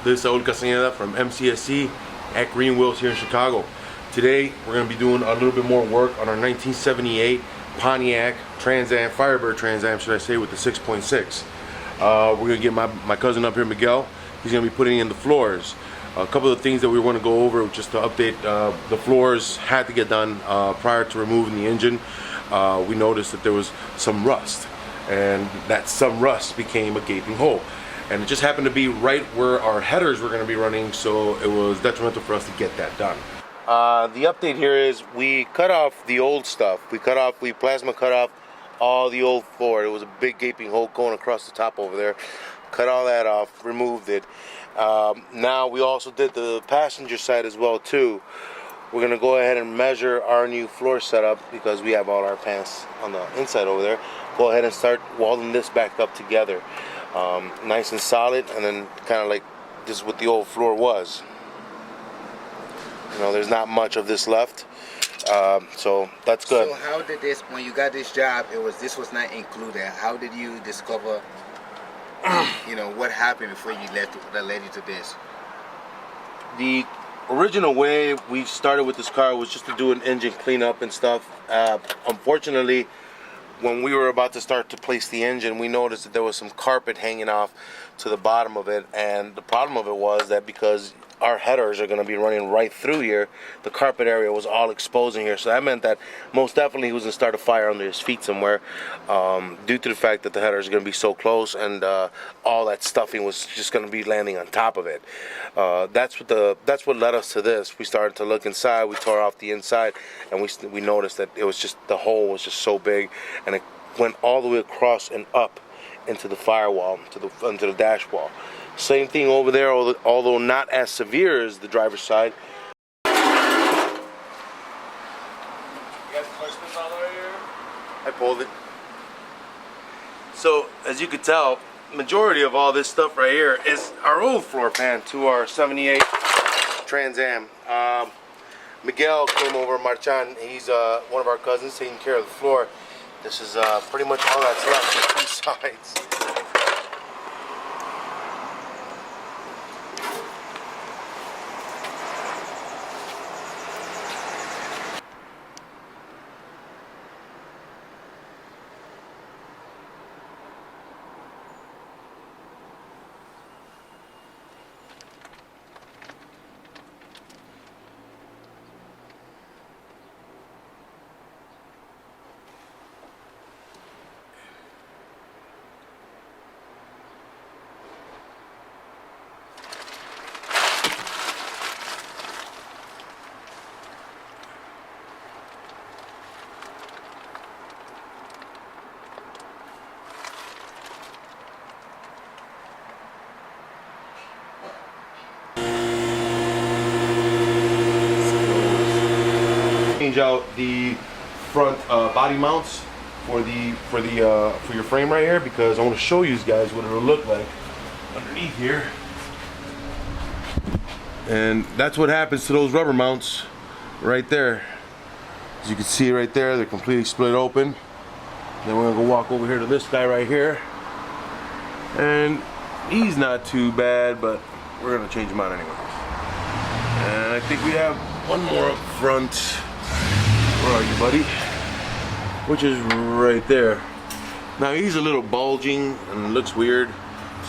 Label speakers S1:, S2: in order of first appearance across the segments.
S1: This is Saul Castañeda from mcscgreenwheels here in Chicago. Today we're going to be doing a little bit more work on our 1978 Pontiac Trans Am, Firebird Trans Am, should I say, with the 6.6. We're going to get my cousin up here, Miguel. He's going to be putting in the floors. A couple of things that we want to go over just to update. The floors had to get done prior to removing the engine. We noticed that there was some rust, and that some rust became a gaping hole. And it just happened to be right where our headers were going to be running, so it was detrimental for us to get that done. The update here is we cut off the old stuff. We plasma cut off all the old floor. It was a big gaping hole going across the top over there. Cut all that off, removed it. Now we also did the passenger side as well too. We're going to go ahead and measure our new floor setup because we have all our pants on the inside over there. Go ahead and start welding this back up together. Nice and solid, and then kind of like this is what the old floor was. You know, there's not much of this left, so that's good.
S2: So how did this, when you got this job, this was not included? How did you discover, you know, what happened before you left that led you to this?
S1: The original way we started with this car was just to do an engine cleanup and stuff. Unfortunately, when we were about to start to place the engine, we noticed that there was some carpet hanging off to the bottom of it, and the problem of it was that because our headers are going to be running right through here, the carpet area was all exposed in here, so that meant that most definitely he was going to start a fire under his feet somewhere, due to the fact that the headers are going to be so close, and all that stuffing was just going to be landing on top of it. That's what led us to this. We started to look inside. We tore off the inside, and we noticed that it was just, the hole was just so big, and it went all the way across and up into the firewall, into the dash wall. Same thing over there, although not as severe as the driver's side.
S3: You got the push this all over here?
S1: I pulled it. So, as you could tell, majority of all this stuff right here is our old floor pan to our 78 Trans Am. Miguel came over, Marchan. He's one of our cousins taking care of the floor. This is pretty much all that's left on two sides. Change out the front body mounts for your frame right here, because I want to show you guys what it'll look like underneath here. And that's what happens to those rubber mounts right there. As you can see right there, they're completely split open. Then we're gonna go walk over here to this guy right here, and he's not too bad, but we're gonna change him out anyway. And I think we have one more up front. Where are you, buddy? Which is right there. Now he's a little bulging and looks weird,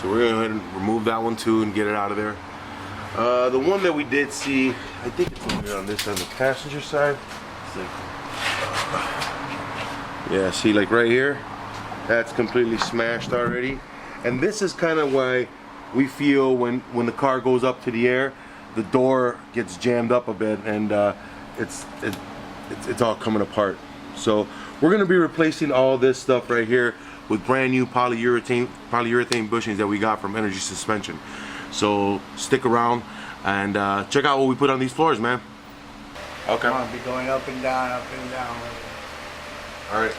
S1: so we're gonna go ahead and remove that one too and get it out of there. The one that we did see, I think it's over here on this side, the passenger side. It's like, yeah, see, like right here, that's completely smashed already. And this is kind of why we feel when the car goes up to the air, the door gets jammed up a bit, and it's all coming apart. So we're going to be replacing all this stuff right here with brand new polyurethane bushings that we got from Energy Suspension. So stick around and check out what we put on these floors, man. Okay.
S2: I'll be going up and down, up and down.
S1: All right.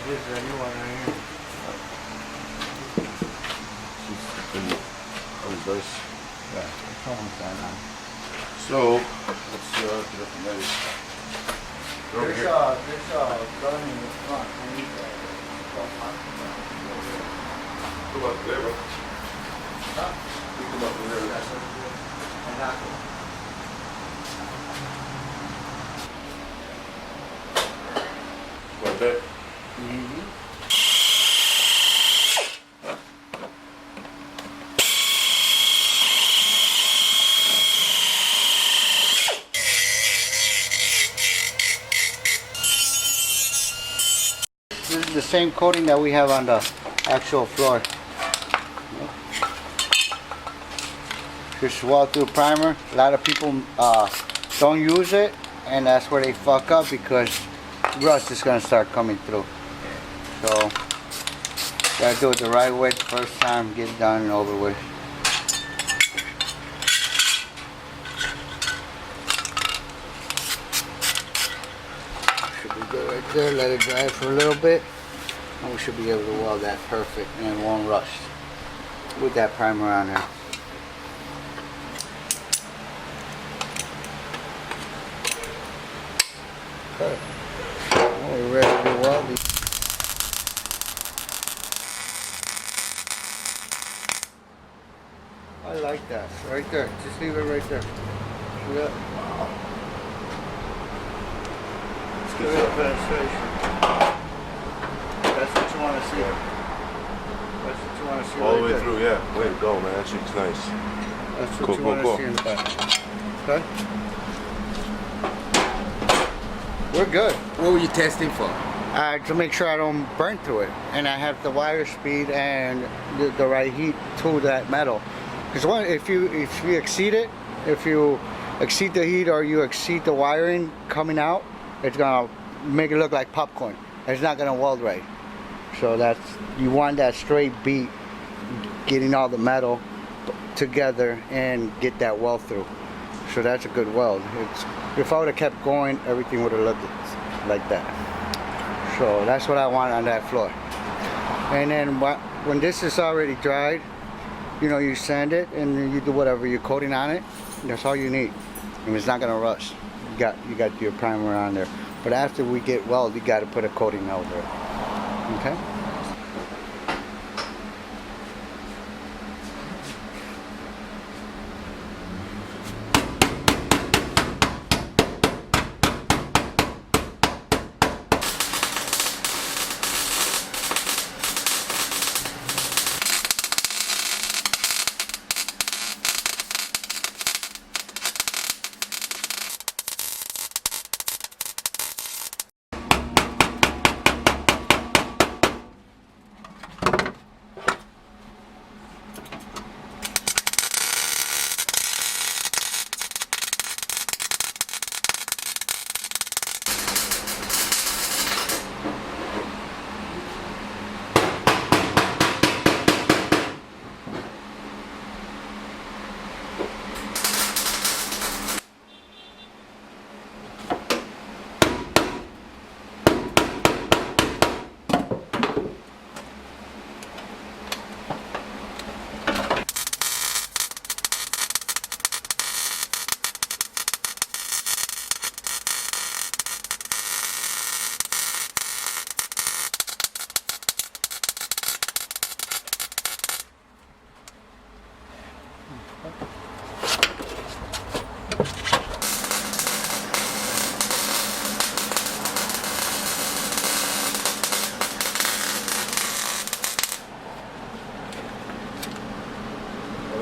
S2: This is a new one right here.
S1: That was nice.
S2: Yeah, it's almost done now.
S1: So let's get up and ready.
S2: There's a gun in the front.
S1: Go up there, bro. Like that.
S4: This is the same coating that we have on the actual floor. Just wall through primer. A lot of people don't use it, and that's where they fuck up because rust is gonna start coming through. So gotta do it the right way the first time, get it done and over with. Should be good right there. Let it dry for a little bit, and we should be able to weld that perfect and it won't rust with that primer on there. Okay. We're ready to weld these. I like that. Right there. Just leave it right there. See that? Let's give it a penetration. That's what you want to see. That's what you want to see.
S1: All the
S4: right
S1: way
S4: there.
S1: through, yeah. Way to go, man. That shit's nice.
S4: That's what
S1: Cool,
S4: you
S1: cool,
S4: want to
S1: cool.
S4: see in the back. Okay? We're good.
S2: What were you testing for?
S4: To make sure I don't burn through it, and I have the wire speed and the right heat to that metal. Because if you exceed it, if you exceed the heat or you exceed the wiring coming out, it's gonna make it look like popcorn. It's not gonna weld right. So you want that straight beat, getting all the metal together and get that weld through. So that's a good weld. If I would have kept going, everything would have looked like that. So that's what I want on that floor. And then when this is already dried, you know, you sand it and you do whatever you're coating on it. That's all you need, and it's not gonna rust. You got your primer on there. But after we get weld, you got to put a coating over it. Okay.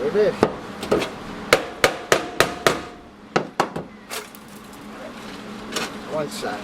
S4: There it is. One side.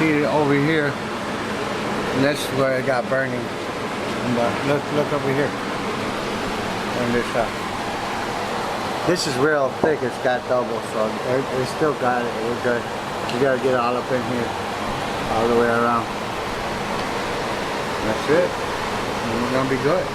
S4: see it over here. And that's where it got burning. And look over here. And this is real thick. It's got double, so it still got it. We're good. You gotta get all up in here, all the way around. That's it. And we're gonna be good.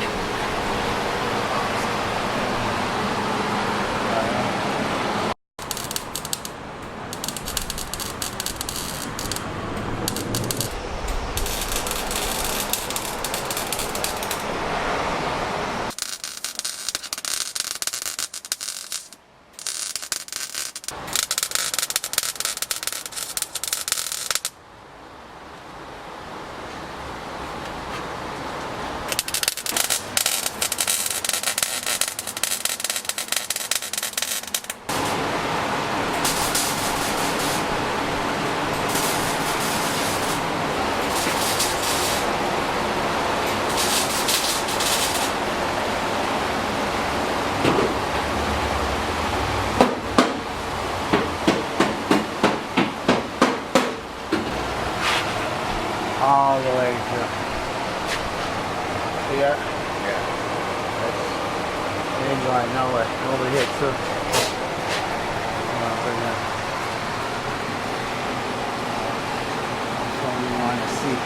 S4: All the way through. See that?
S2: Yeah.
S4: It ain't going nowhere. Over here too. Come on, bring that. That's what we want to see.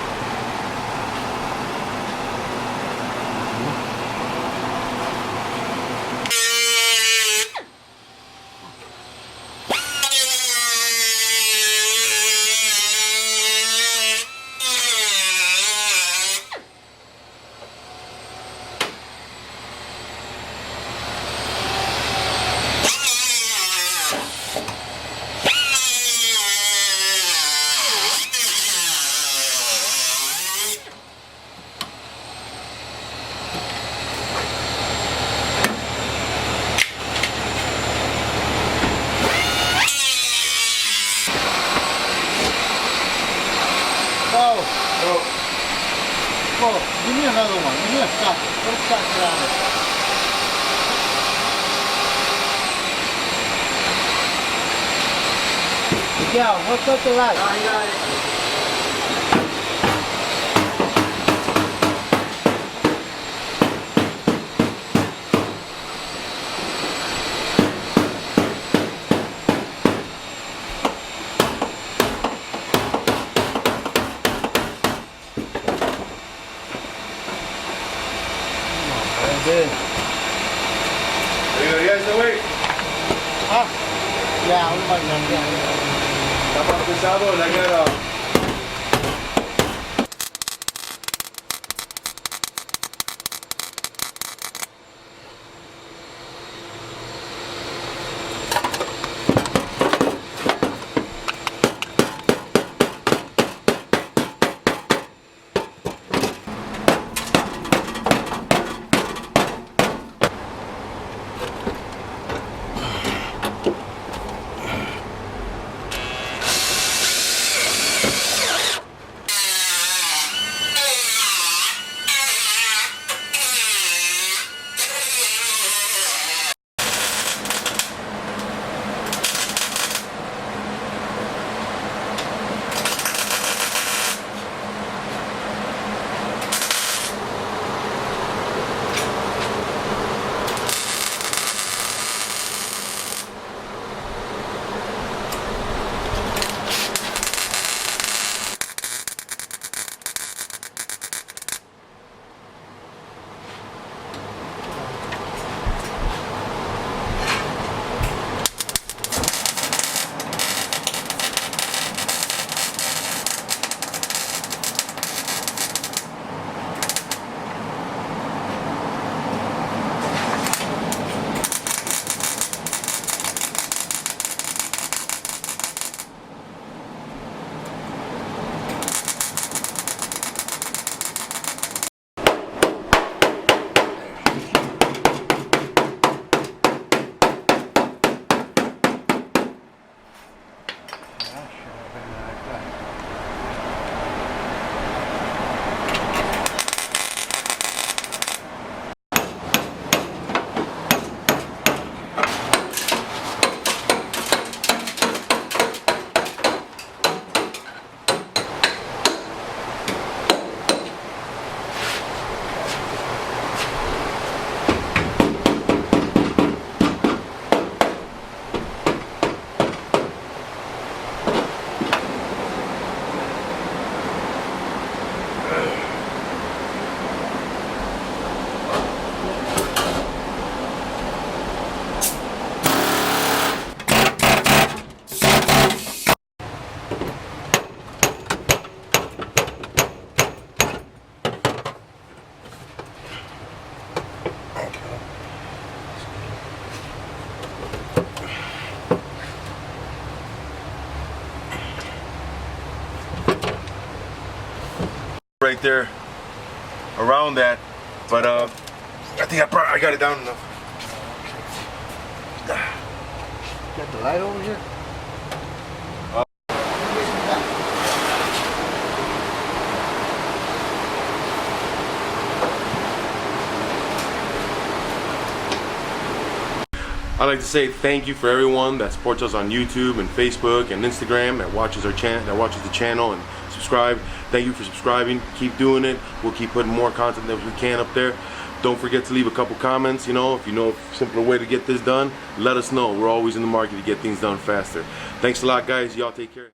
S4: Oh, give me another one. Give me a shot. Put a shot around it. Yeah, what's up the light? I got it.
S1: ¿Ya ese güey?
S4: Ah, yeah, we might not get it.
S1: Está más pesado la cara. right there around that. But I think I got it down enough.
S4: Got the light over here?
S1: I'd like to say thank you for everyone that supports us on YouTube and Facebook and Instagram, that watches our the channel and subscribe. Thank you for subscribing. Keep doing it. We'll keep putting more content that we can up there. Don't forget to leave a couple comments. You know, if you know a simpler way to get this done, let us know. We're always in the market to get things done faster. Thanks a lot, guys. Y'all take care.